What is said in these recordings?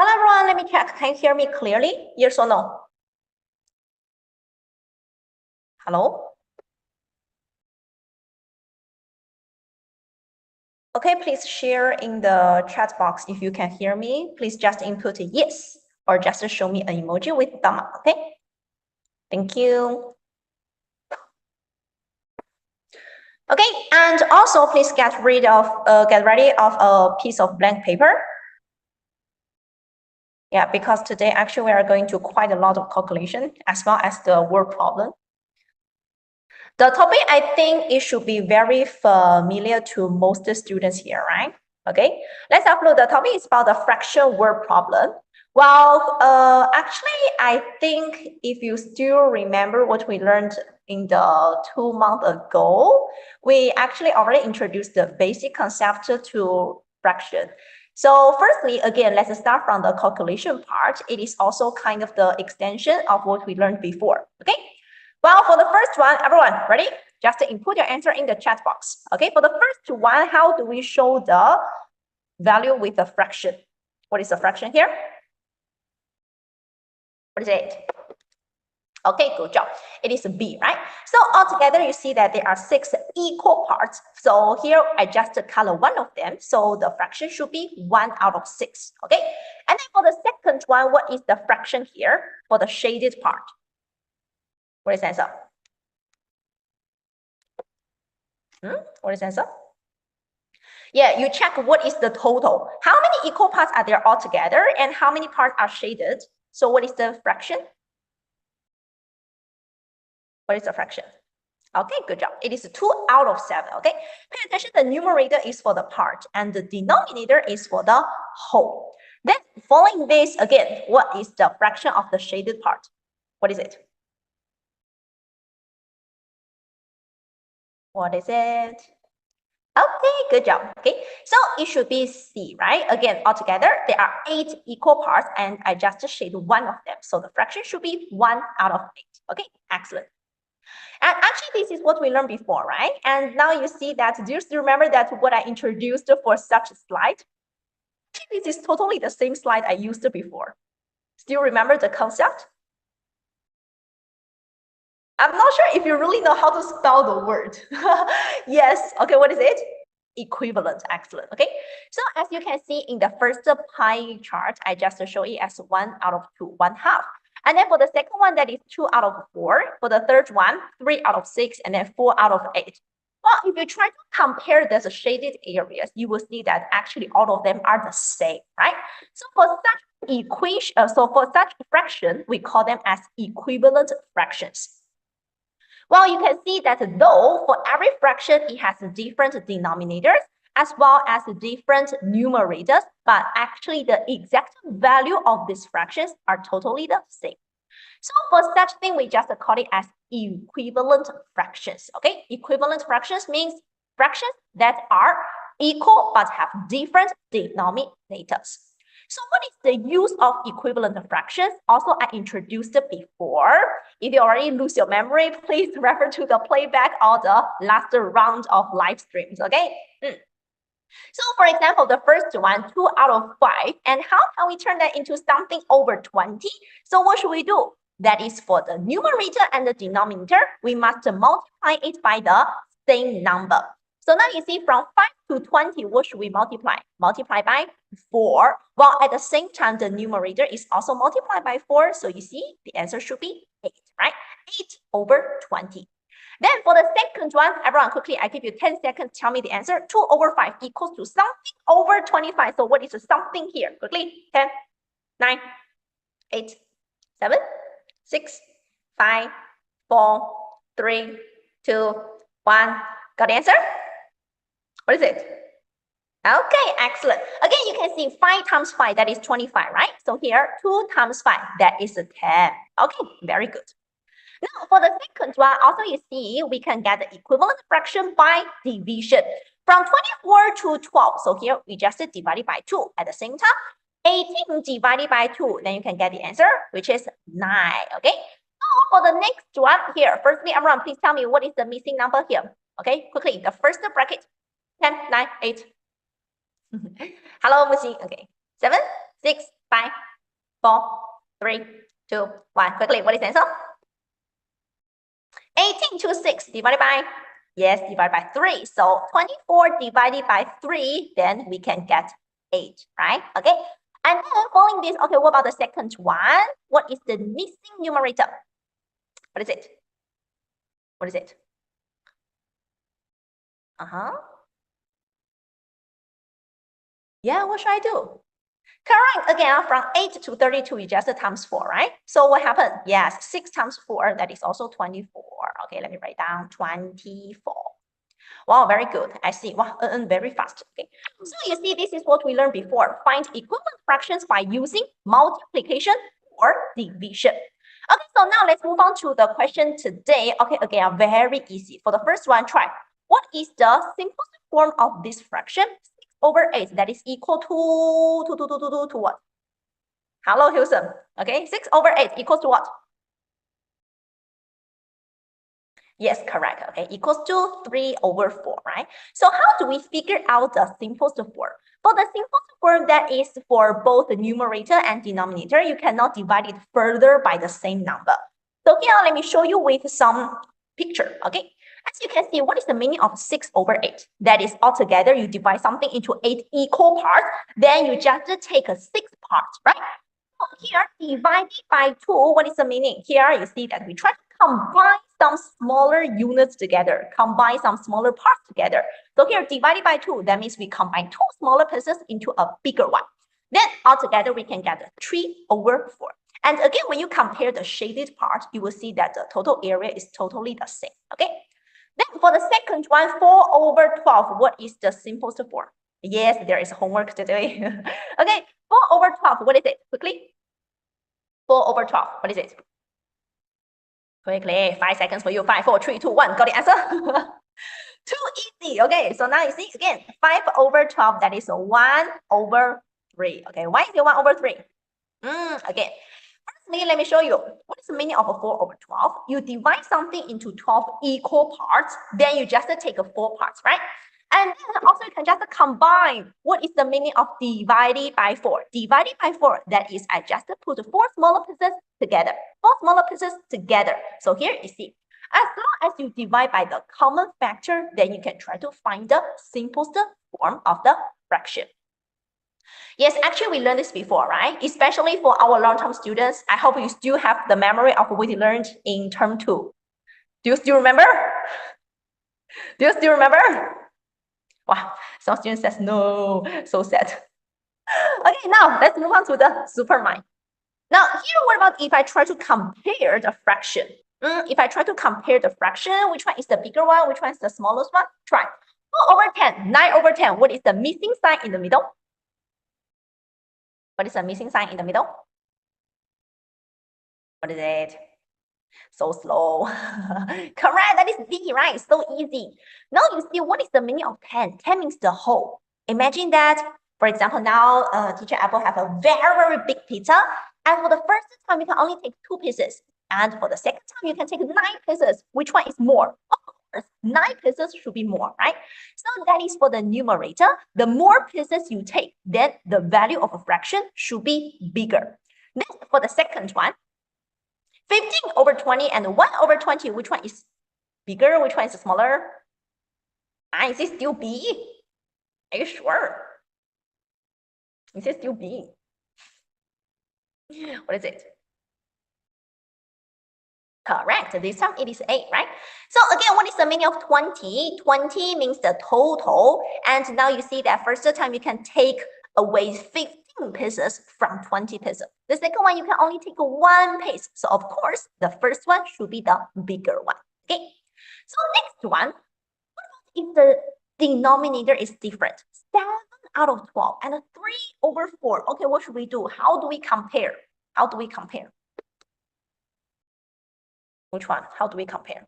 Hello, everyone. Let me check. Can you hear me clearly? Yes or no? Hello? Okay, please share in the chat box if you can hear me. Please just input a yes or just show me an emoji with thumb up, okay? Thank you. Okay, and also please get ready of a piece of blank paper. Yeah, because today actually we are going to quite a lot of calculation as well as the word problem. The topic, I think it should be very familiar to most students here, right? Okay, let's upload the topic. It's about the fraction word problem. Well, actually, I think if you still remember what we learned in the 2 months ago, we actually already introduced the basic concept to fraction. So firstly, again, let's start from the calculation part. It is also kind of the extension of what we learned before, okay? Well, for the first one, everyone, ready? Just input your answer in the chat box. Okay, for the first one, how do we show the value with a fraction? What is a fraction here? What is it? Okay, good job. It is B, right? So altogether, you see that there are 6 equal parts. So here, I just color one of them. So the fraction should be 1 out of 6, okay? And then for the second one, what is the fraction here for the shaded part? What is the answer? What is the answer? Yeah, you check what is the total. How many equal parts are there altogether and how many parts are shaded? So what is the fraction? What is the fraction? Okay, good job. It is 2 out of 7, okay? Pay attention, the numerator is for the part and the denominator is for the whole. Then following this, again, what is the fraction of the shaded part? What is it? What is it? Okay, good job. Okay, so it should be C, right? Again, altogether, there are 8 equal parts and I just shaded one of them. So the fraction should be 1 out of 8. Okay, excellent. And actually, this is what we learned before, right? And now you see that, do you still remember that what I introduced for such a slide? Actually, this is totally the same slide I used before. Still remember the concept? I'm not sure if you really know how to spell the word. Yes, okay, what is it? Equivalent, excellent, okay? So as you can see in the first pie chart, I just show it as 1 out of 2, 1/2. And then for the second one, that is 2 out of 4. For the third one, 3 out of 6, and then 4 out of 8. Well, if you try to compare the shaded areas, you will see that actually all of them are the same, right? So for such equation, for such fraction, we call them as equivalent fractions. Well, you can see that though for every fraction, it has different denominators as well as different numerators, but actually the exact value of these fractions are totally the same. So for such thing, we just call it as equivalent fractions, okay? Equivalent fractions means fractions that are equal but have different denominators. So what is the use of equivalent fractions? Also, I introduced it before. If you already lose your memory, please refer to the playback or the last round of live streams, okay? So for example, the first one, 2 out of 5. And how can we turn that into something over 20? So what should we do? That is for the numerator and the denominator, we must multiply it by the same number. So now you see from 5 to 20, what should we multiply? Multiply by 4. While at the same time, the numerator is also multiplied by 4. So you see the answer should be 8, right? 8 over 20. Then for the second one, everyone quickly, I give you 10 seconds. Tell me the answer. 2 over 5 equals to something over 25. So what is the something here? Quickly, 10, 9, 8, 7, 6, 5, 4, 3, 2, 1. Got the answer? What is it? Okay, excellent. Again, you can see 5 times 5, that is 25, right? So here, 2 times 5, that is 10. Okay, very good. Now, for the second one, also you see, we can get the equivalent fraction by division. From 24 to 12, so here we just divide it by 2. At the same time, 18 divided by 2, then you can get the answer, which is 9, okay? So for the next one here, firstly, everyone, please tell me what is the missing number here. Okay, quickly, the first bracket, 10, 9, 8. Hello, Muxi. Okay, 7, 6, 5, 4, 3, 2, 1. Quickly, what is the answer? 18 to 6 divided by, yes, divided by 3. So 24 divided by 3, then we can get 8, right? Okay. And then following this, okay, what about the second one? What is the missing numerator? What is it? What is it? Yeah, what should I do? Correct. Again, from 8 to 32, you just times 4, right? So what happened? Yes, 6 times 4, that is also 24. Okay, let me write down 24. Wow, very good. I see. Wow, very fast. Okay. So you see, this is what we learned before. Find equivalent fractions by using multiplication or division. Okay, so now let's move on to the question today. Okay, again, very easy. For the first one, try. What is the simplest form of this fraction? 6/8, that is equal to what? Hello, Hilson. Okay, 6/8 equals to what? Yes, correct. Okay, equals to 3/4, right? So how do we figure out the simplest form? For the simplest form, that is for both the numerator and denominator, you cannot divide it further by the same number. So here, let me show you with some picture, okay? As you can see, what is the meaning of 6/8? That is altogether, you divide something into 8 equal parts, then you just take a 6 parts, right? So here, divided by 2, what is the meaning? Here, you see that we try to combine some smaller units together, combine some smaller parts together. So here, divided by 2, that means we combine 2 smaller pieces into a bigger one. Then altogether, we can get 3/4. And again, when you compare the shaded part, you will see that the total area is totally the same, okay? Then for the second one, 4/12, what is the simplest form? Yes, there is homework today. Okay, 4/12, what is it? Quickly. 4/12, what is it? Quickly, 5 seconds for you. 5, 4, 3, 2, 1. Got the answer? Too easy. Okay, so now you see again, 5/12, that is 1/3. Okay, why is it 1/3? Again, firstly, let me show you what is the meaning of a 4/12. You divide something into 12 equal parts, then you just take 4 parts, right? And then also you can just combine. What is the meaning of divided by 4? Divided by 4, that is, I just put 4 smaller pieces together. 4 smaller pieces together. So here you see, as long as you divide by the common factor, then you can try to find the simplest form of the fraction. Yes, actually we learned this before, right? Especially for our long-term students. I hope you still have the memory of what you learned in term 2. Do you still remember? Do you still remember? Wow, some students says no, so sad. Okay, now let's move on to the supermind. Now here, what about if I try to compare the fraction? If I try to compare the fraction, which one is the bigger one? Which one is the smallest one? Try. 4/10, 9/10. What is the missing sign in the middle? What is the missing sign in the middle? What is it? So slow. Correct, that is B, right? So easy. Now you see, what is the meaning of 10? 10 means the whole. Imagine that, for example, now teacher Apple have a very, very big pizza. And for the first time, you can only take 2 pieces. And for the second time, you can take 9 pieces. Which one is more? Of course, 9 pieces should be more, right? So that is for the numerator. The more pieces you take, then the value of a fraction should be bigger. Then for the second one, 15/20 and 1/20, which one is bigger? Which one is smaller? Is it still B? Are you sure? Is it still B? What is it? Correct. This time it is 8, right? So again, what is the meaning of 20? 20 means the total. And now you see that first time you can take away 15 pieces from 20 pieces. The second one, you can only take 1 piece. So of course, the first one should be the bigger one. Okay. So next one, if the denominator is different, 7/12 and 3/4. Okay, what should we do? How do we compare? How do we compare? Which one? How do we compare?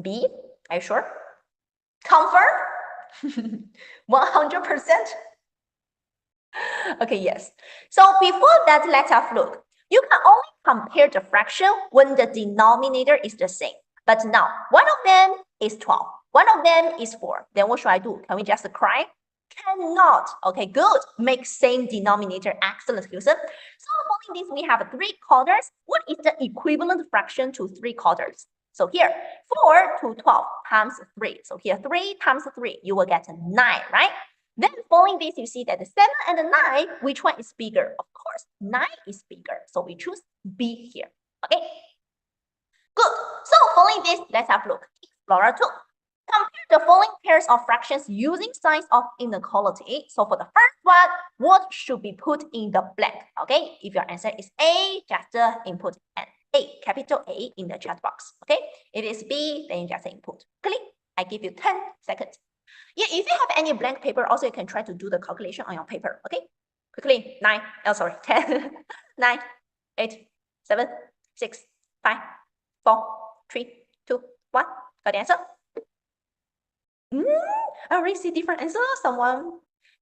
B? Are you sure? Comfort? 100%? Okay, yes. So before that, let's have a look. You can only compare the fraction when the denominator is the same. But now, one of them is 12. One of them is 4. Then what should I do? Can we just cry? Cannot. Okay, good. Make same denominator. Excellent, Houston. So following this, we have 3/4. What is the equivalent fraction to 3/4? So here, 4 to 12 times 3. So here, 3 times 3, you will get 9, right? Then following this, you see that the 7 and the 9, which one is bigger? Of course, 9 is bigger. So we choose B here. Okay, good. So following this, let's have a look. Explorer 2. Compare the following pairs of fractions using signs of inequality. So for the first one, what should be put in the blank? Okay, if your answer is A, just input an A, capital A in the chat box. Okay, if it's B, then you just input. Click. I give you 10 seconds. Yeah, if you have any blank paper, also you can try to do the calculation on your paper. Okay, quickly. 10, 9, 8, 7, 6, 5, 4, 3, 2, 1. Got the answer? I already see different answers.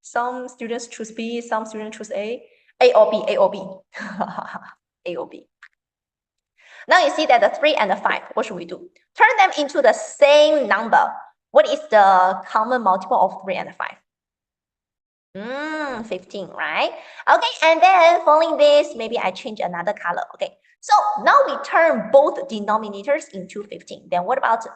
Some students choose B, some students choose A. A or B, A or B. A or B. Now you see that the 3 and the 5, what should we do? Turn them into the same number. What is the common multiple of 3 and 5? 15, right? Okay, and then following this, maybe I change another color. Okay, so now we turn both denominators into 15. Then what about 2?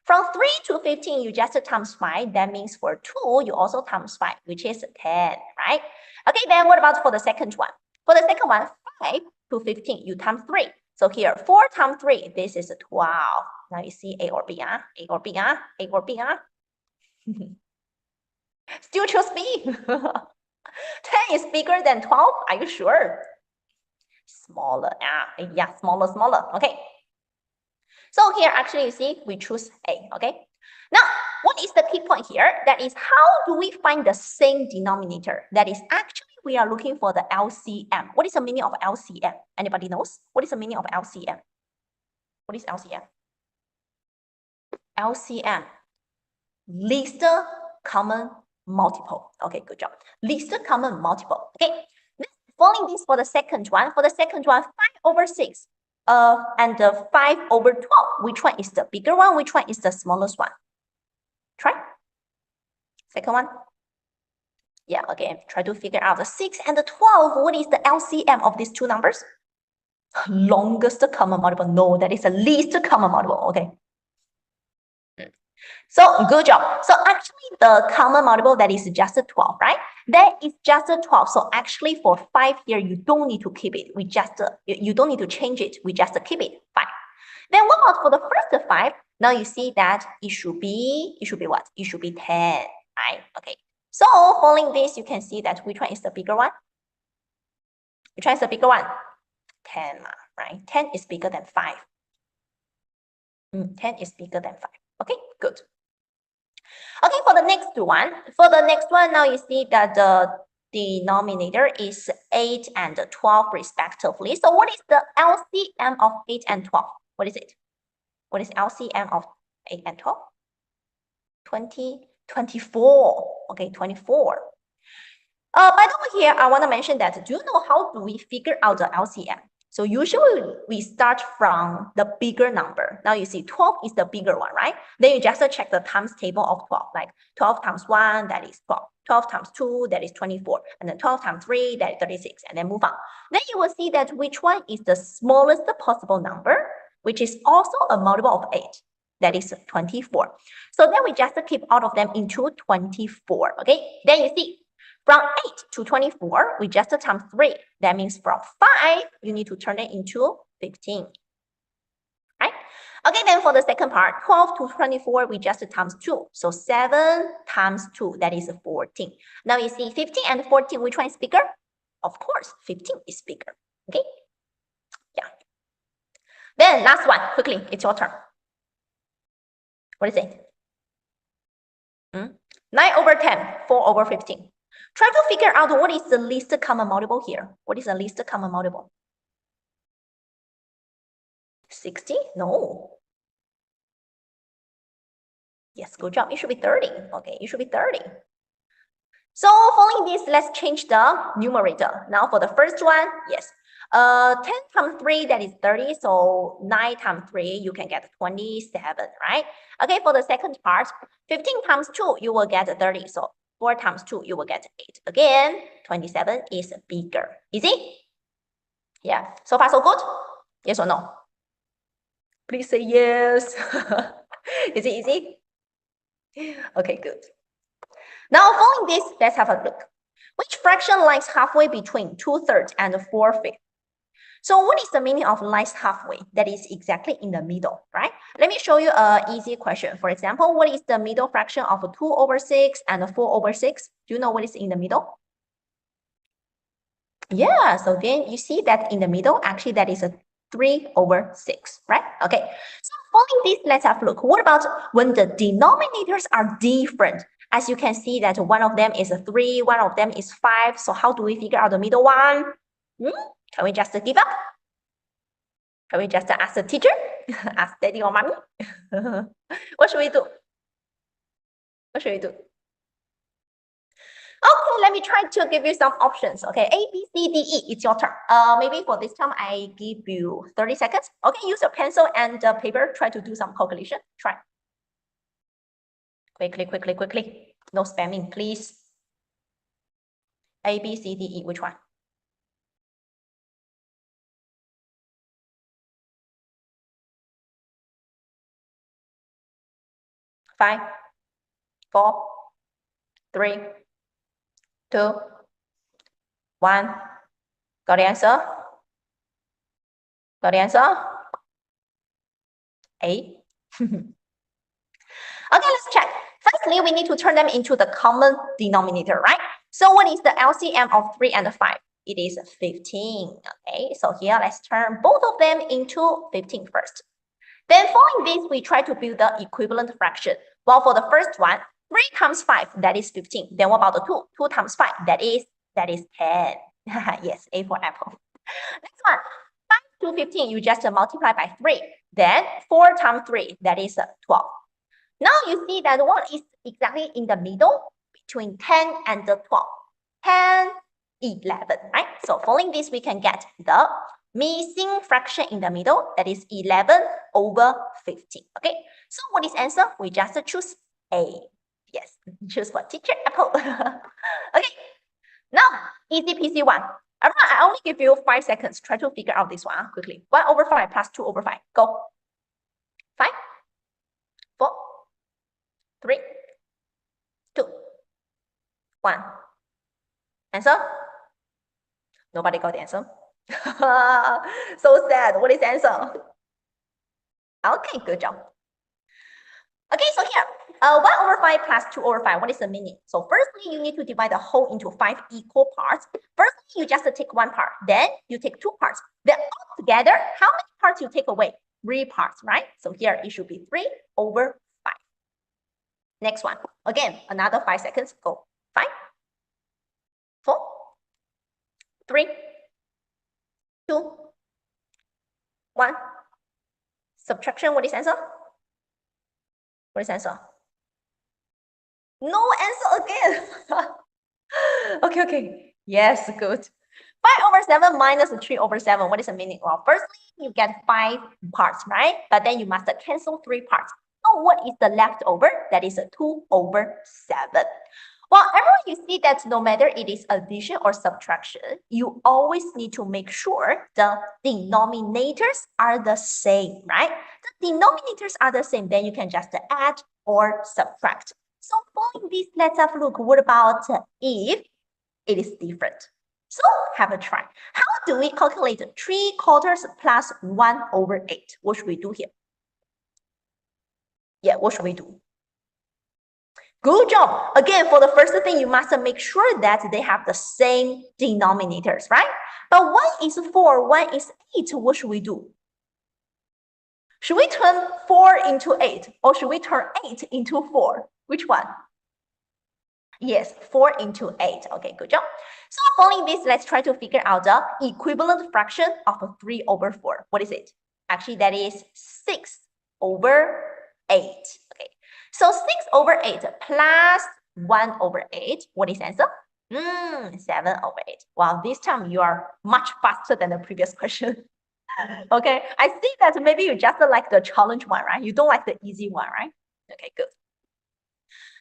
From 3 to 15, you just times 5. That means for 2, you also times 5, which is 10, right? Okay, then what about for the second one? For the second one, 5 to 15, you times 3. So here, 4 times 3, this is 12. Now you see A or B, A or B, A or B, Still choose B. 10 is bigger than 12, are you sure? Smaller, yeah, smaller, okay. So here, actually, you see, we choose A, okay? Now, what is the key point here? That is, how do we find the same denominator? That is, actually, we are looking for the LCM. What is the meaning of LCM? Anybody knows? What is the meaning of LCM? What is LCM? LCM, least common multiple. Okay, good job. Least common multiple, okay? Following this for the second one, 5/6. And the 5/12, which one is the bigger one? Which one is the smallest one? Try. Second one. Yeah, okay, try to figure out the 6 and the 12. What is the LCM of these two numbers? Longest common multiple. No, that is the least common multiple. Okay. So good job. So actually the common multiple, that is just 12, right? That is just 12. So actually for 5 here, you don't need to keep it. We just, you don't need to change it. We just keep it 5. Then what about for the first 5? Now you see that it should be what? It should be 10, right? Okay. So following this, you can see that which one is the bigger one? Which one is the bigger one? 10, right? 10 is bigger than 5. 10 is bigger than 5. Okay, good. Okay, for the next one, now you see that the denominator is 8 and 12 respectively. So what is the LCM of 8 and 12? What is it? What is LCM of 8 and 12? 24. Okay, 24. By the way, here I want to mention that, do you know how do we figure out the LCM? So usually we start from the bigger number. Now you see 12 is the bigger one, right? Then you just check the times table of 12, like 12 times 1, that is 12. 12 times 2, that is 24. And then 12 times 3, that is 36, and then move on. Then you will see that which one is the smallest possible number, which is also a multiple of 8. That is 24. So then we just keep all of them into 24, okay? Then you see, from 8 to 24, we just times 3. That means from 5, you need to turn it into 15. Right? Okay, then for the second part, 12 to 24, we just times 2. So 7 times 2, that is 14. Now you see 15 and 14, which one is bigger? Of course, 15 is bigger. Okay? Yeah. Then last one, quickly, it's your turn. What is it? 9/10, 4/15. Try to figure out what is the least common multiple here. What is the least common multiple? 60? No. Yes, good job. It should be 30. Okay, it should be 30. So following this, let's change the numerator. Now for the first one, yes. 10 times 3, that is 30. So 9 times 3, you can get 27, right? Okay, for the second part, 15 times 2, you will get 30. So 4 times 2, you will get 8. Again, 27 is bigger. Easy? Yeah. So far, so good? Yes or no? Please say yes. Is it easy? Okay, good. Now, following this, let's have a look. Which fraction lies halfway between 2/3 and 4/5? So what is the meaning of lies halfway? That is exactly in the middle, right? Let me show you an easy question. For example, what is the middle fraction of 2/6 and 4/6? Do you know what is in the middle? Yeah, so then you see that in the middle, actually that is a 3/6, right? Okay, so following this, let's have a look. What about when the denominators are different? As you can see that one of them is a 3, one of them is 5. So how do we figure out the middle one? Can we just give up? Can we just ask the teacher? Ask daddy or mommy? What should we do? What should we do? Okay, let me try to give you some options. Okay, A, B, C, D, E, it's your turn. Maybe for this time, I give you 30 seconds. Okay, use a pencil and paper. Try to do some calculation. Try. Quickly, quickly, quickly. No spamming, please. A, B, C, D, E, which one? Five, 4, 3, 2, 1. Got the answer? Got the answer? A. Okay, let's check. Firstly, we need to turn them into the common denominator, right? So what is the LCM of 3 and 5? It is 15. Okay, so here let's turn both of them into 15 first. Then following this, we try to build the equivalent fraction. Well, for the first one, 3 times 5, that is 15. Then what about the 2? 2 times 5, that is 10. Yes, A for apple. Next one, 5 to 15, you just multiply by 3. Then 4 times 3, that is 12. Now you see that what is exactly in the middle between 10 and the 12? 10, 11, right? So following this, we can get the missing fraction in the middle, that is 11/15. Okay, so what is answer? We just choose A. Yes, choose for teacher apple. Okay, now easy peasy one. Alright, I only give you 5 seconds. Try to figure out this one quickly. 1/5 plus 2/5. Go. 5, 4, 3, 2, 1. Answer? Nobody got the answer. So sad. What is the answer? Okay, good job. Okay, so here, 1/5 plus 2/5, what is the meaning? So firstly, you need to divide the whole into 5 equal parts. Firstly, you just take one part, then you take 2 parts. Then all together, how many parts you take away? 3 parts, right? So here it should be 3/5. Next one, again, another 5 seconds, go. 5, 4, 3, 2, 1. Subtraction, what is answer? What is answer? No answer again. Okay. Yes, good. 5/7 minus 3/7. What is the meaning? Well, firstly, you get 5 parts, right? But then you must cancel 3 parts. So what is the leftover? That is a 2/7. Well, everyone, you see that no matter it is addition or subtraction, you always need to make sure the denominators are the same, right? The denominators are the same, then you can just add or subtract. So following this, let's have a look. What about if it is different? So have a try. How do we calculate 3/4 plus 1/8? What should we do here? Yeah, what should we do? Good job. Again, for the first thing, you must make sure that they have the same denominators, right? But 1 is 4, 1 is 8. What should we do? Should we turn 4 into 8 or should we turn 8 into 4? Which one? Yes, 4 into 8. Okay, good job. So following this, let's try to figure out the equivalent fraction of 3/4. What is it? Actually, that is 6/8. Okay, so 6/8 plus 1/8. What is answer? 7/8. Wow, this time you are much faster than the previous question. Okay, I see that maybe you just like the challenge one, right? You don't like the easy one, right? Okay, good.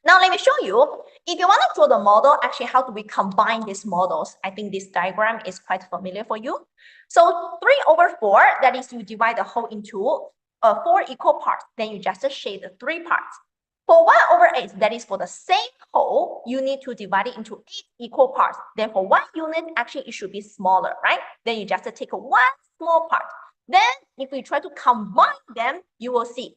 Now let me show you. If you want to draw the model, actually, how do we combine these models? I think this diagram is quite familiar for you. So 3/4, that is you divide the whole into 4 equal parts. Then you just shade the 3 parts. For 1/8, that is for the same whole, you need to divide it into 8 equal parts. Then for 1 unit, actually, it should be smaller, right? Then you just take 1 small part. Then if we try to combine them, you will see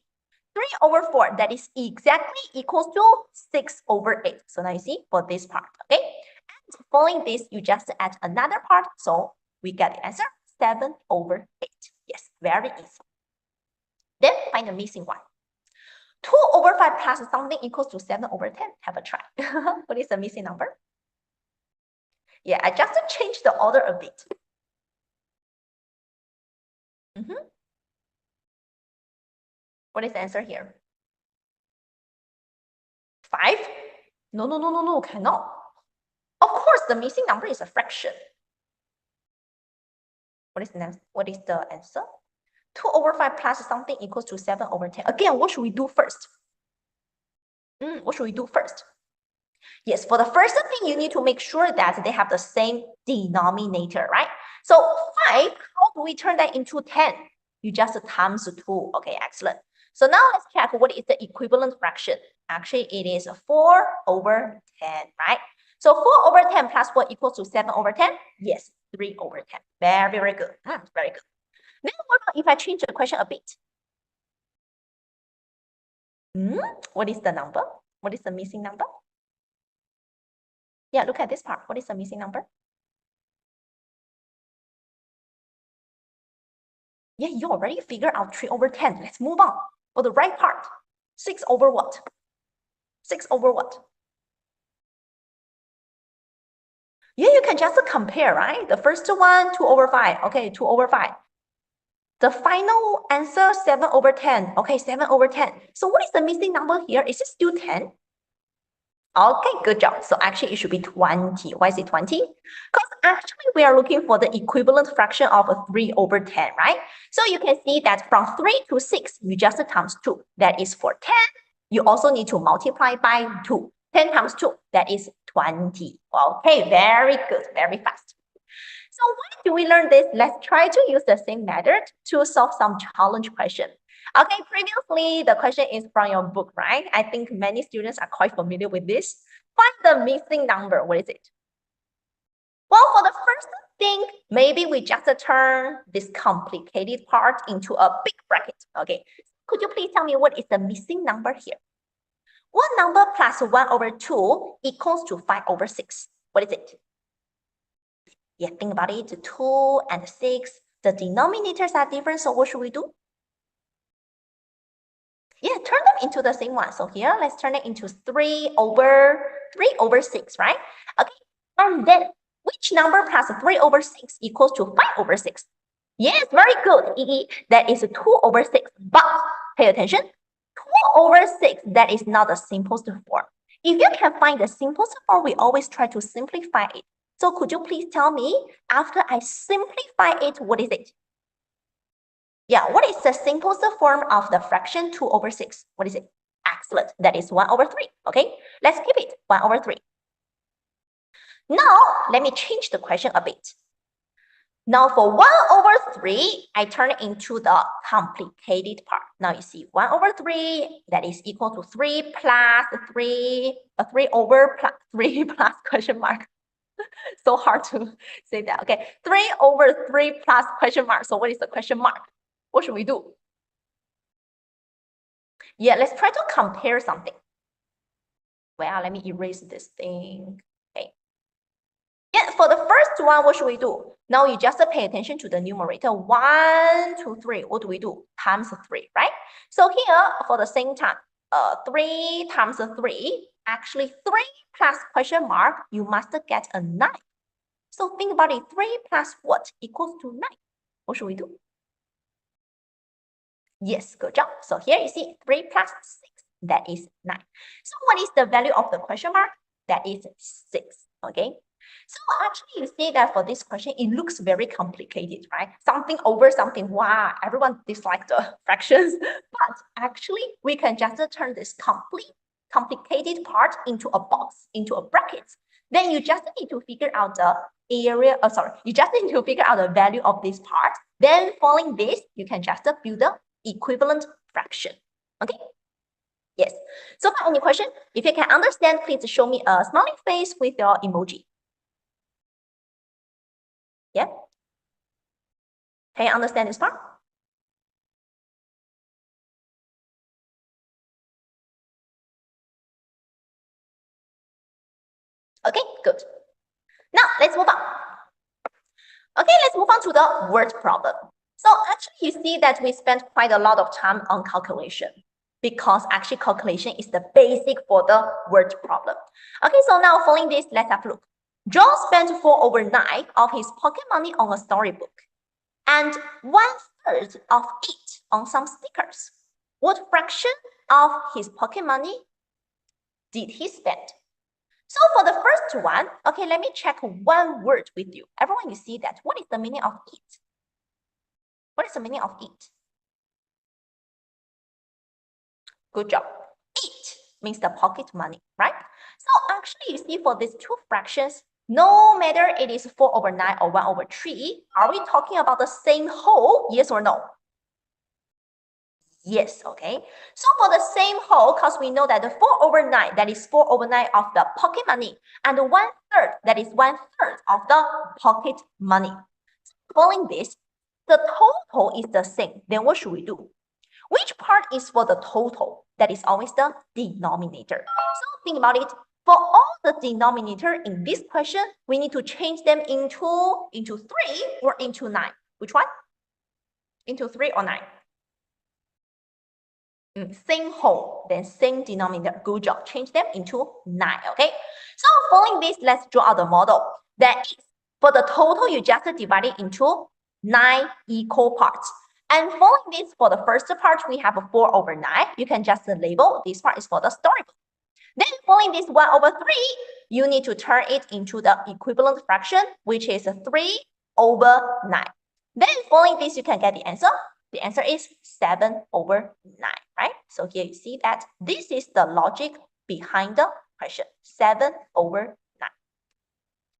3/4, that is exactly equals to 6/8. So now you see for this part, okay? And following this, you just add another part. So we get the answer 7/8. Yes, very easy. Then find the missing one. 2/5 plus something equals to 7/10. Have a try. What is the missing number? Yeah, I just changed the order a bit. What is the answer here? 5? No, cannot. Of course, the missing number is a fraction. What is the answer? 2/5 plus something equals to 7/10. Again, what should we do first? What should we do first? Yes, for the first thing, you need to make sure that they have the same denominator, right? So 5, how do we turn that into 10? You just times 2. Okay, excellent. So now let's check what is the equivalent fraction. Actually, it is 4/10, right? So 4/10 plus 4 equals to 7/10? Yes, 3/10. Very, very good. Very good. Then what about if I change the question a bit? What is the number? What is the missing number? Yeah, look at this part. What is the missing number? Yeah, you already figured out 3/10. Let's move on. For the right part, 6 over what? 6 over what? Yeah, you can just compare, right? The first one, 2/5. Okay, 2/5. The final answer, 7/10. Okay, 7/10. So what is the missing number here? Is it still 10? Okay, good job. So actually, it should be 20. Why is it 20? Because actually, we are looking for the equivalent fraction of a 3/10, right? So you can see that from 3 to 6, you just times 2. That is for 10. You also need to multiply by 2. 10 times 2, that is 20. Okay, very good, very fast. So why do we learn this? Let's try to use the same method to solve some challenge question. Okay, previously the question is from your book, right? I think many students are quite familiar with this. Find the missing number. What is it? Well, for the first thing, maybe we just turn this complicated part into a big bracket. Okay, could you please tell me what is the missing number here? What number plus 1/2 equals to 5/6? What is it? Yeah, think about it. 2 and 6, the denominators are different. So what should we do? Yeah, turn them into the same one. So here, let's turn it into 3/6, right? Okay, and then which number plus 3/6 equals to 5/6? Yes, very good. That is 2/6. But pay attention, 2/6, that is not the simplest form. If you can find the simplest form, we always try to simplify it. So could you please tell me, after I simplify it, what is it? Yeah, what is the simplest form of the fraction 2/6? What is it? Excellent. That is 1/3. Okay, let's keep it 1/3. Now, let me change the question a bit. Now for 1/3, I turn it into the complicated part. Now you see 1/3, that is equal to 3 plus 3, 3 over plus 3 plus question mark. So hard to say that. Okay, 3/3 plus question mark. So what is the question mark? What should we do? Yeah, let's try to compare something. Well, let me erase this thing. Okay. Yeah, for the first one, what should we do? Now you just pay attention to the numerator. 1, 2, 3. What do we do? Times 3, right? So here, for the same time, 3 times 3, actually 3 plus question mark, you must get a 9. So think about it. 3 plus what equals to 9? What should we do? Yes, good job. So here you see 3 plus 6, that is 9. So what is the value of the question mark? That is 6, okay? So actually you see that for this question, it looks very complicated, right? Something over something, wow, everyone dislikes the fractions. But actually we can just turn this complete complicated part into a box, into a bracket, then you just need to figure out the area, you just need to figure out the value of this part. Then following this, you can just build the equivalent fraction. Okay? Yes. So far, any question? If you can understand, please show me a smiling face with your emoji. Yeah? Can you understand this part? Okay, good. Now, let's move on. Okay, let's move on to the word problem. So actually, you see that we spent quite a lot of time on calculation because actually calculation is the basic for the word problem. Okay, so now following this, let's have a look. John spent 4/9 of his pocket money on a storybook and 1/3 of it on some stickers. What fraction of his pocket money did he spend? So for the first one, okay, let me check one word with you. Everyone, you see that. What is the meaning of it? What is the meaning of it? Good job. It means the pocket money, right? So actually, you see for these two fractions, no matter it is 4/9 or 1/3, are we talking about the same whole? Yes or no? Yes, okay. So for the same whole, because we know that the 4/9, that is 4/9 of the pocket money, and the 1/3, that is 1/3 of the pocket money. So following this, the total is the same. Then what should we do? Which part is for the total? That is always the denominator. So think about it. For all the denominator in this question, we need to change them into 3 or into 9. Which one? Into 3 or 9? Same whole, then same denominator. Good job. Change them into 9, okay? So following this, let's draw out the model. That is, for the total, you just divide it into 9 equal parts. And following this, for the first part, we have a 4/9. You can just label this part is for the storybook. Then following this 1/3, you need to turn it into the equivalent fraction, which is 3/9. Then following this, you can get the answer. The answer is 7/9, right? So here you see that this is the logic behind the question, 7/9.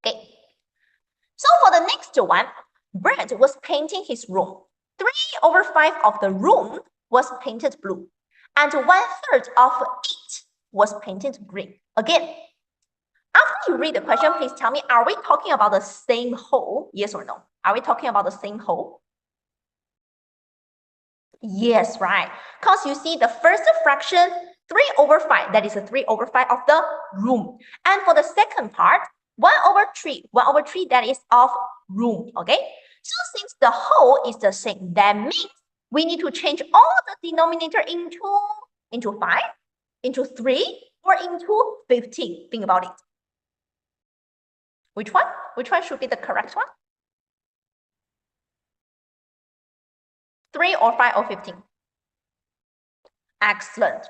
Okay. So for the next one, Brad was painting his room. 3/5 of the room was painted blue, and 1/3 of it was painted green. Again, after you read the question, please tell me, are we talking about the same whole? Yes or no? Are we talking about the same whole? Yes, right. Because you see the first fraction, 3/5, that is a 3/5 of the room. And for the second part, 1/3, 1/3, that is of room, okay? So since the whole is the same, that means we need to change all the denominator into 5, into 3, or into 15. Think about it. Which one? Which one should be the correct one? 3 or 5 or 15? Excellent.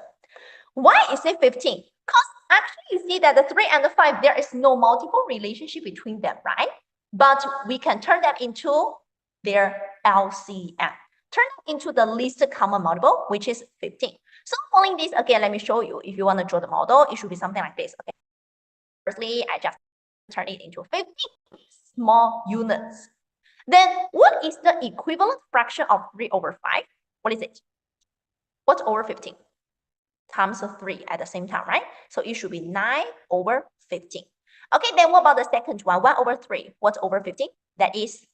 Why is it 15? Because actually you see that the 3 and the 5, there is no multiple relationship between them, right? But we can turn them into their LCM. Turn it into the least common multiple, which is 15. So following this, again, let me show you. If you want to draw the model, it should be something like this. Okay. Firstly, I just turn it into 15 small units. Then what is the equivalent fraction of 3/5? What is it? What's over 15? Times 3 at the same time, right? So it should be 9/15. Okay, then what about the second one? 1/3. What's over 15? That is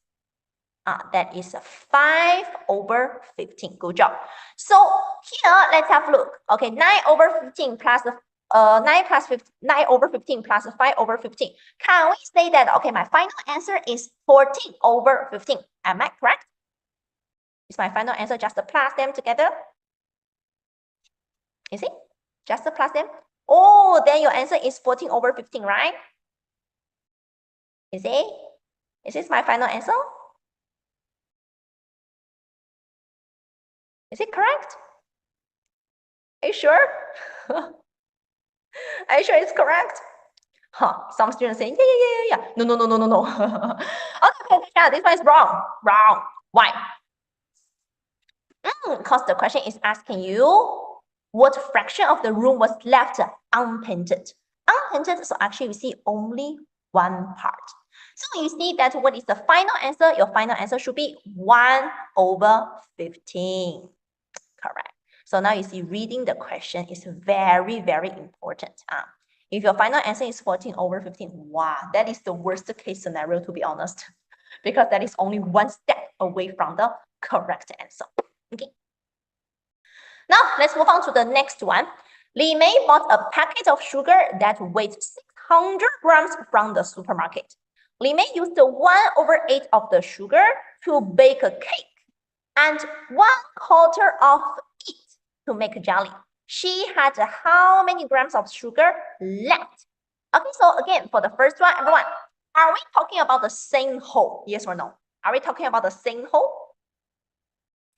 5/15. Good job. So here, let's have a look. Okay, 9/15 plus 9/15 plus 5/15. Can we say that, okay, my final answer is 14/15? Am I correct? Is my final answer just to plus them together? You see? Just to plus them. Oh, then your answer is 14/15, right? You see? Is this my final answer? Is it correct? Are you sure? Are you sure it's correct? Huh, some students saying, yeah. No. Okay, yeah, this one is wrong. Wrong. Why? Because the question is asking you what fraction of the room was left unpainted? Unpainted, so actually we see only one part. So you see that what is the final answer? Your final answer should be 1/15. Correct. So now you see reading the question is very, very important. If your final answer is 14/15, wow, that is the worst case scenario, to be honest, because that is only one step away from the correct answer. Okay. Now let's move on to the next one. Li Mei bought a packet of sugar that weighed 600 grams from the supermarket. Li Mei used 1/8 of the sugar to bake a cake and 1/4 of it to make a jelly. She had how many grams of sugar left? Okay, so again, for the first one, everyone, are we talking about the same whole? Yes or no? Are we talking about the same whole?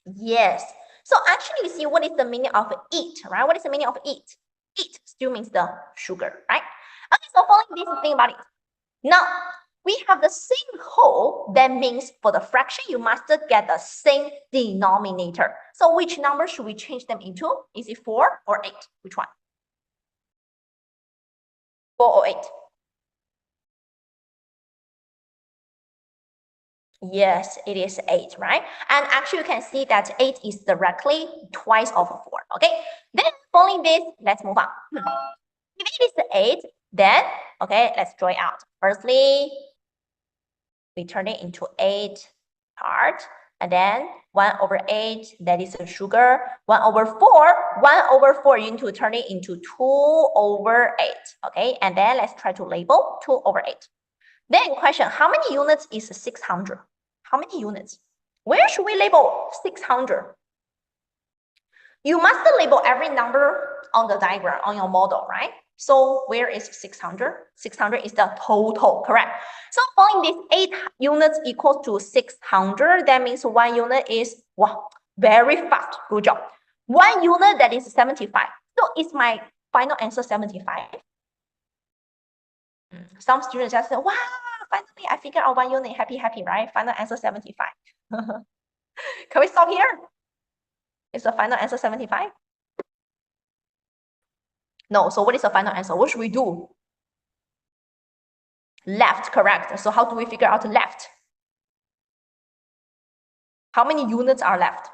Yes. So actually, you see what is the meaning of it, right? What is the meaning of it? It still means the sugar, right? Okay, so following this, think about it. Now, we have the same whole. That means for the fraction, you must get the same denominator. So which number should we change them into? Is it 4 or 8? Which one? 4 or 8? Yes, it is 8, right? And actually, you can see that 8 is directly twice of 4, okay? Then following this, let's move on. If it is 8, then, okay, let's draw it out. Firstly, we turn it into 8 part, and then 1/8, that is the sugar. 1/4, 1/4, you need to turn it into 2/8, okay? And then let's try to label 2/8. Then question, how many units is 600? How many units? Where should we label 600? You must label every number on the diagram, on your model, right? So where is 600? 600 is the total, correct? So following this 8 units equals to 600, that means 1 unit is, wow, very fast, good job. 1 unit, that is 75. So is my final answer 75? Some students just say, wow, finally I figured out 1 unit, happy, right? Final answer 75. Can we stop here? Is the final answer 75? No, so what is the final answer? What should we do? Left, correct. So how do we figure out left? How many units are left?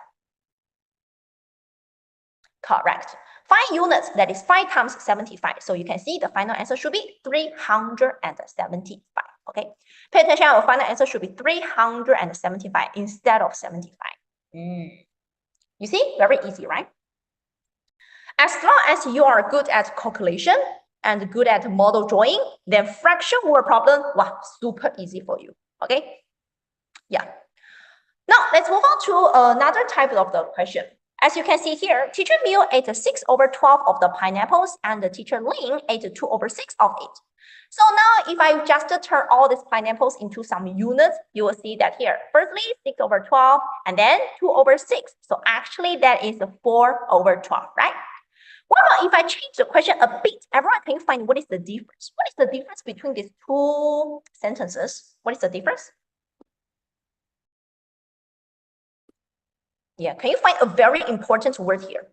Correct. 5 units, that is 5 times 75. So you can see the final answer should be 375, okay? Pay attention, our final answer should be 375 instead of 75. You see, very easy, right? As long as you are good at calculation and good at model drawing, then fraction word problem, wow, super easy for you, okay? Yeah. Now, let's move on to another type of the question. As you can see here, teacher Miu ate 6/12 of the pineapples and the teacher Ling ate 2/6 of it. So now if I just turn all these pineapples into some units, you will see that here, firstly 6/12 and then 2/6. So actually that is 4/12, right? What about if I change the question a bit? Everyone can find what is the difference? What is the difference between these two sentences? What is the difference? Yeah, can you find a very important word here?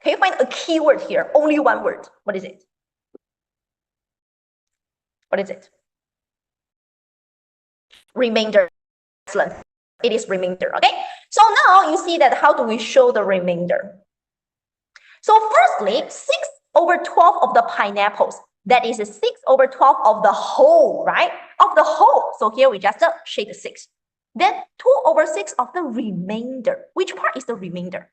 Can you find a key word here? Only one word. What is it? What is it? Remainder. Excellent. It is remainder, okay? So now you see that how do we show the remainder? So firstly, 6/12 of the pineapples. That is 6/12 of the whole, right? Of the whole. So here we just shade 6. Then 2/6 of the remainder. Which part is the remainder?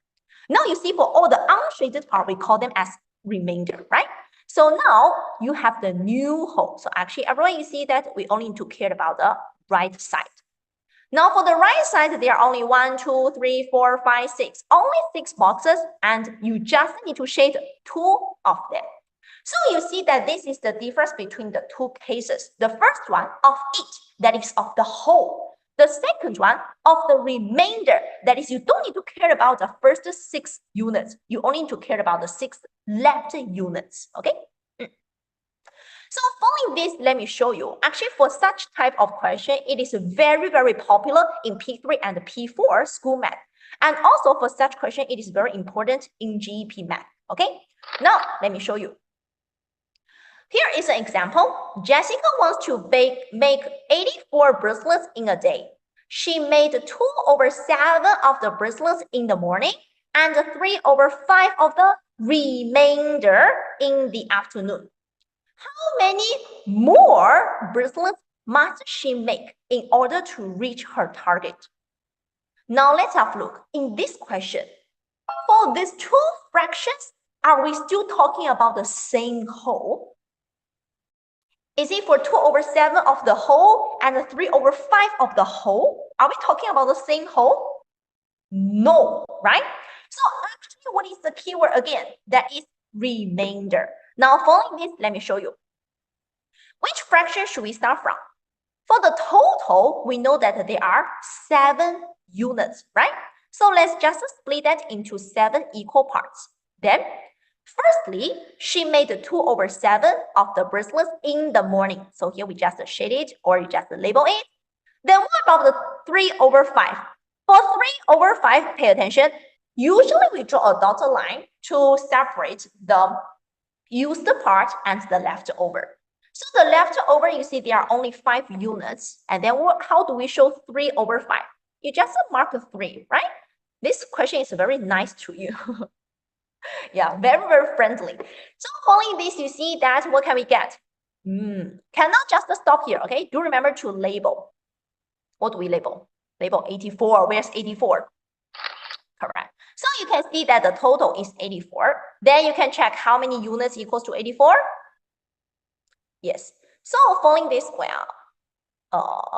Now you see for all the unshaded part, we call them as remainder, right? So now you have the new whole. So actually everyone, you see that we only need to care about the right side. Now for the right side, there are only 1, 2, 3, 4, 5, 6. Only 6 boxes, and you just need to shade 2 of them. So you see that this is the difference between the two cases. The first one of it, that is of the whole. The second one of the remainder, that is you don't need to care about the first 6 units. You only need to care about the 6 left units, okay? So following this, let me show you. Actually, for such type of question, it is very, very popular in P3 and P4 school math. And also for such question, it is very important in GEP math. Okay, now let me show you. Here is an example. Jessica wants to make 84 bracelets in a day. She made 2/7 of the bracelets in the morning and 3/5 of the remainder in the afternoon. How many more bracelets must she make in order to reach her target? Now let's have a look. In this question, for these two fractions, are we still talking about the same whole? Is it for 2/7 of the whole and 3/5 of the whole? Are we talking about the same whole? No, right? So actually, what is the keyword again? That is remainder. Now, following this, let me show you. Which fraction should we start from? For the total, we know that there are 7 units, right? So let's just split that into 7 equal parts. Then, firstly, she made 2/7 of the bracelets in the morning. So here we just shade it or you just label it. Then what about the 3/5? For 3/5, pay attention. Usually we draw a dotted line to separate the used part and the leftover. So the leftover, you see there are only 5 units. And then how do we show 3/5? You just mark 3, right? This question is very nice to you. Yeah, very, very friendly. So following this, you see that what can we get? Cannot just stop here, okay? Do remember to label. What do we label? Label 84. Where's 84? Correct. So you can see that the total is 84. Then you can check how many units equals to 84. Yes. So following this, well,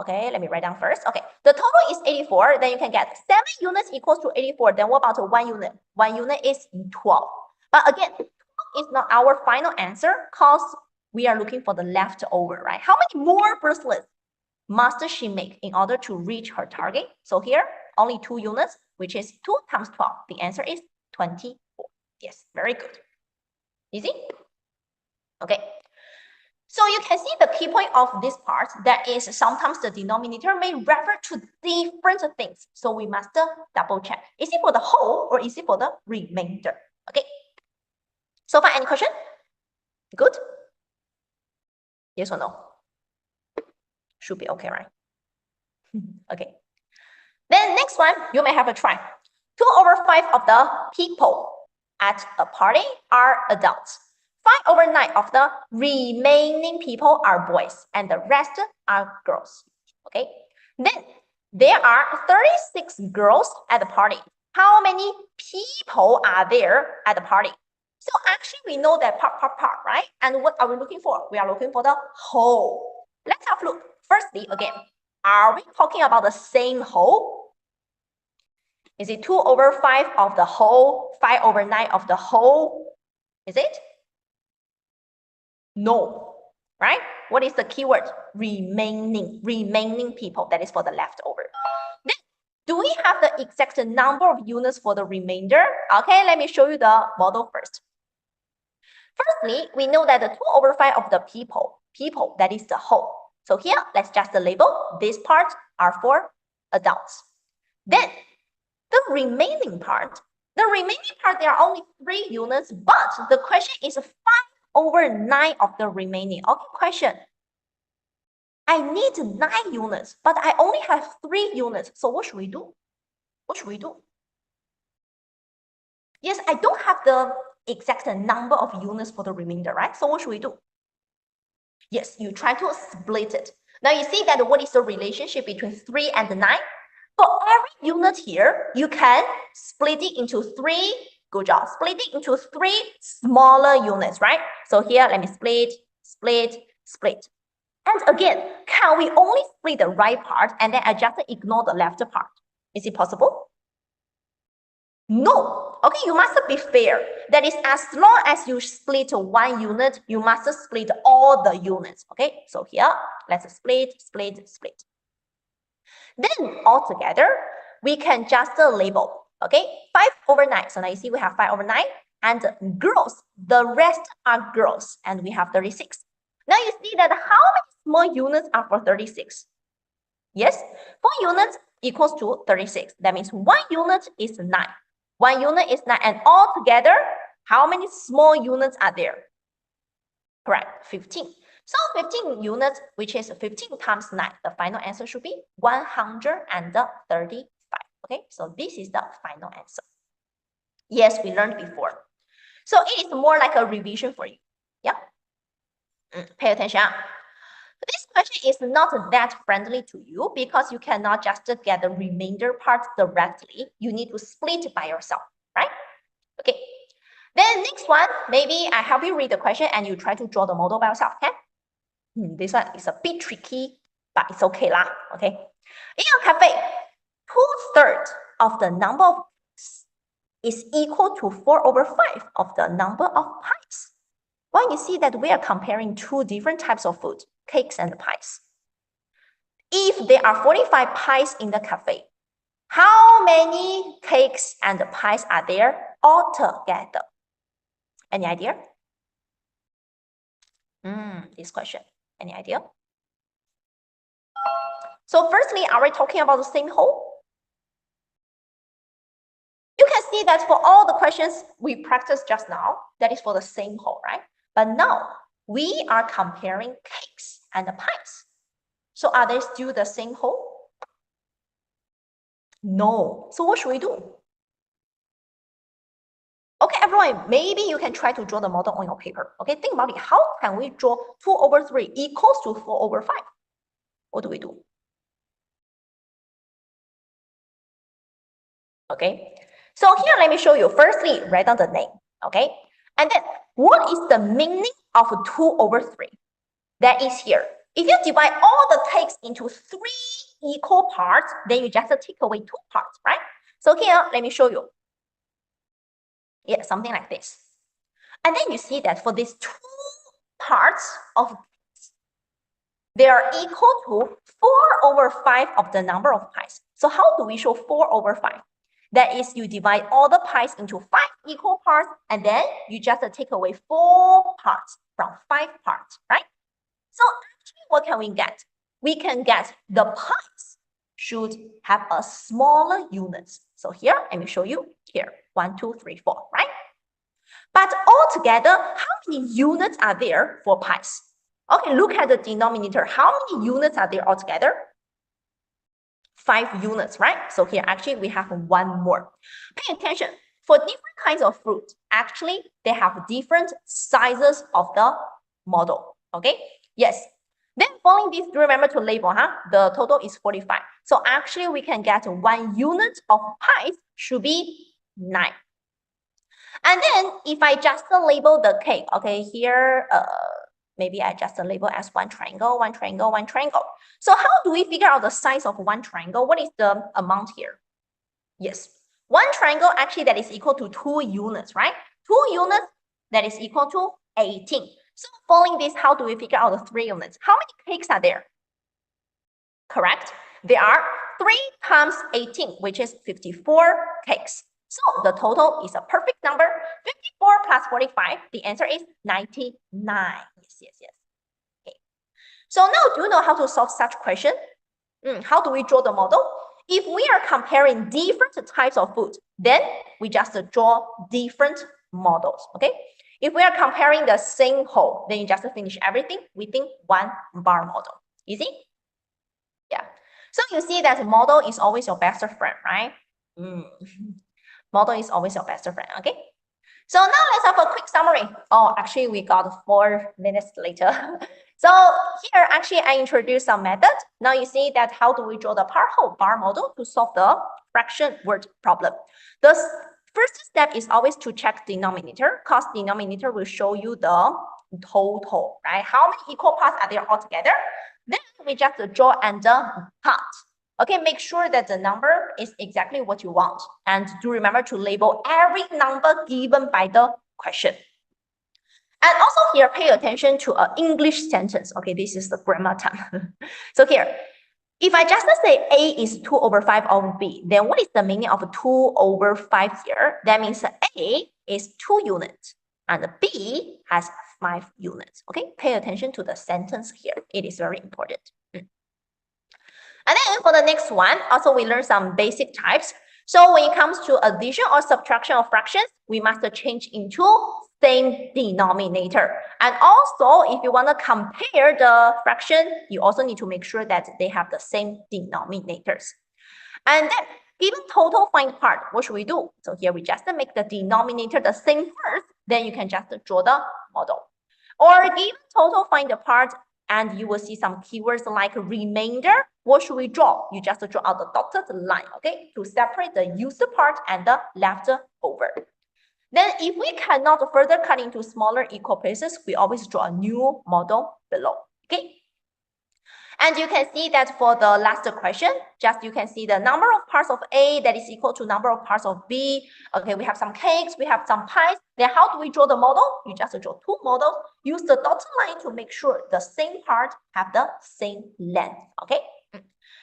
okay, let me write down first. Okay, the total is 84. Then you can get 7 units equals to 84. Then what about 1 unit? 1 unit is 12. But again, 12 is not our final answer because we are looking for the leftover, right? How many more bracelets must she make in order to reach her target? So here, only 2 units, which is 2 times 12. The answer is 24. Yes, very good. Easy? Okay. So you can see the key point of this part, that is sometimes the denominator may refer to different things. So we must double check. Is it for the whole or is it for the remainder? Okay. So far, any question? Good? Yes or no? Should be okay, right? Okay. Then next one, you may have a try. 2/5 of the people at a party are adults. 5/9 of the remaining people are boys and the rest are girls. Okay. Then there are 36 girls at the party. How many people are there at the party? So actually we know that part, right? And what are we looking for? We are looking for the whole. Let's have a look. Firstly, again, are we talking about the same whole? Is it 2/5 of the whole, 5/9 of the whole? Is it? No, right? What is the keyword? Remaining people. That is for the leftover. Then, do we have the exact number of units for the remainder? Okay, let me show you the model first. Firstly, we know that the 2/5 of the people, that is the whole. So here, let's just label this part are for adults. Then, the remaining part, there are only 3 units, but the question is 5/9 of the remaining. Okay, question. I need 9 units, but I only have 3 units. So what should we do? What should we do? Yes, I don't have the exact number of units for the remainder, right? So what should we do? Yes, you try to split it. Now you see that what is the relationship between 3 and 9? For every unit here, you can split it into 3. Good job. Split it into 3 smaller units, right? So here, let me split. And again, can we only split the right part and then I just ignore the left part? Is it possible? No. Okay, you must be fair. That is, as long as you split 1 unit, you must split all the units. Okay, so here, let's split. Then altogether, we can just label. Okay, 5/9. So now you see we have 5/9 and girls. The rest are girls, and we have 36. Now you see that how many small units are for 36? Yes, 4 units equals to 36. That means 1 unit is 9. 1 unit is 9. And altogether, how many small units are there? Correct, 15. So 15 units, which is 15 times 9. The final answer should be 135. Okay, so this is the final answer. Yes, we learned before. So it is more like a revision for you. Yeah. Pay attention. This question is not that friendly to you because you cannot just get the remainder part directly. You need to split it by yourself, right? Okay. Then next one, maybe I help you read the question and you try to draw the model by yourself, okay? This one is a bit tricky, but it's okay lah, okay? In a cafe, 2/3 of the number of is equal to 4/5 of the number of pies. Well, you see that we are comparing two different types of food, cakes and pies. If there are 45 pies in the cafe, how many cakes and pies are there altogether? Any idea? This question, any idea? So firstly, are we talking about the same whole? You can see that for all the questions we practiced just now, that is for the same whole, right? But now we are comparing cakes and the pies. So are they still the same whole? No. So what should we do? Okay, everyone, maybe you can try to draw the model on your paper. Okay, think about it. How can we draw 2/3 equals to 4/5? What do we do? Okay, so here let me show you. Firstly, write down the name. Okay, and then what is the meaning of 2/3? That is here. If you divide all the cakes into 3 equal parts, then you just take away 2 parts, right? So here, let me show you. Yeah, something like this. And then you see that for these 2 parts of they are equal to 4/5 of the number of pies. So how do we show 4/5? That is, you divide all the pies into 5 equal parts, and then you just take away 4 parts from 5 parts, right? So actually, what can we get? We can get the pies should have a smaller units. So here, let me show you here, 1, 2, 3, 4, right? But altogether, how many units are there for pies? Okay, look at the denominator. How many units are there altogether? 5 units, right? So here, actually, we have 1 more. Pay attention. For different kinds of fruit, actually, they have different sizes of the model, okay? Yes. Then following this, do remember to label, huh? The total is 45. So actually, we can get 1 unit of pies should be 9. And then if I just label the cake, okay, here, maybe I just label as 1 triangle, 1 triangle, 1 triangle. So how do we figure out the size of 1 triangle? What is the amount here? Yes, 1 triangle actually that is equal to 2 units, right? 2 units that is equal to 18. So following this, how do we figure out the 3 units? How many cakes are there? Correct. There are 3 times 18, which is 54 cakes. So the total is a perfect number. 54 plus 45, the answer is 99. Yes. Okay. So now, do you know how to solve such question? How do we draw the model? If we are comparing different types of food, then we just draw different models, okay? If we are comparing the same whole, then you just finish everything within 1 bar model. Easy? Yeah. So you see that model is always your best friend, right? Model is always your best friend, okay? So now let's have a quick summary. Oh, actually, we got 4 minutes later. So here, actually, I introduced some methods. Now you see that how do we draw the part-whole bar model to solve the fraction word problem. The first step is always to check denominator, because denominator will show you the total, right? How many equal parts are there altogether? Then we just draw and cut. Okay, make sure that the number is exactly what you want. And do remember to label every number given by the question. And also here, pay attention to an English sentence. Okay, this is the grammar time. So here, if I just say A is 2/5 of B, then what is the meaning of 2/5 here? That means A is 2 units and B has 5 units. Okay, pay attention to the sentence here. It is very important. And then for the next one, also we learn some basic types. So when it comes to addition or subtraction of fractions, we must change into same denominator. And also, if you want to compare the fraction, you also need to make sure that they have the same denominators. And then given total find part, what should we do? So here we just make the denominator the same first, then you can just draw the model. Or given total find the part, and you will see some keywords like remainder. What should we draw? You just draw out the dotted line, okay, to separate the used part and the leftover. Then if we cannot further cut into smaller equal pieces, we always draw a new model below, okay? And you can see that for the last question, just you can see the number of parts of A that is equal to number of parts of B. Okay, we have some cakes, we have some pies. Then how do we draw the model? You just draw two models. Use the dotted line to make sure the same part have the same length. Okay.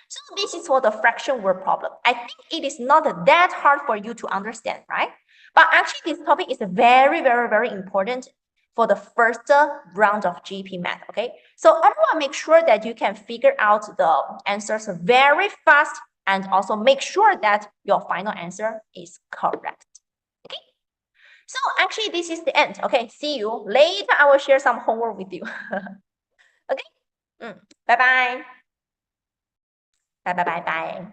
So this is for the fraction word problem. I think it is not that hard for you to understand, right? But actually, this topic is very, very, very important for the first round of GEP math, okay? So everyone make sure that you can figure out the answers very fast and also make sure that your final answer is correct, okay? So actually, this is the end, okay? See you later. I will share some homework with you, okay? Bye-bye. Bye-bye-bye-bye.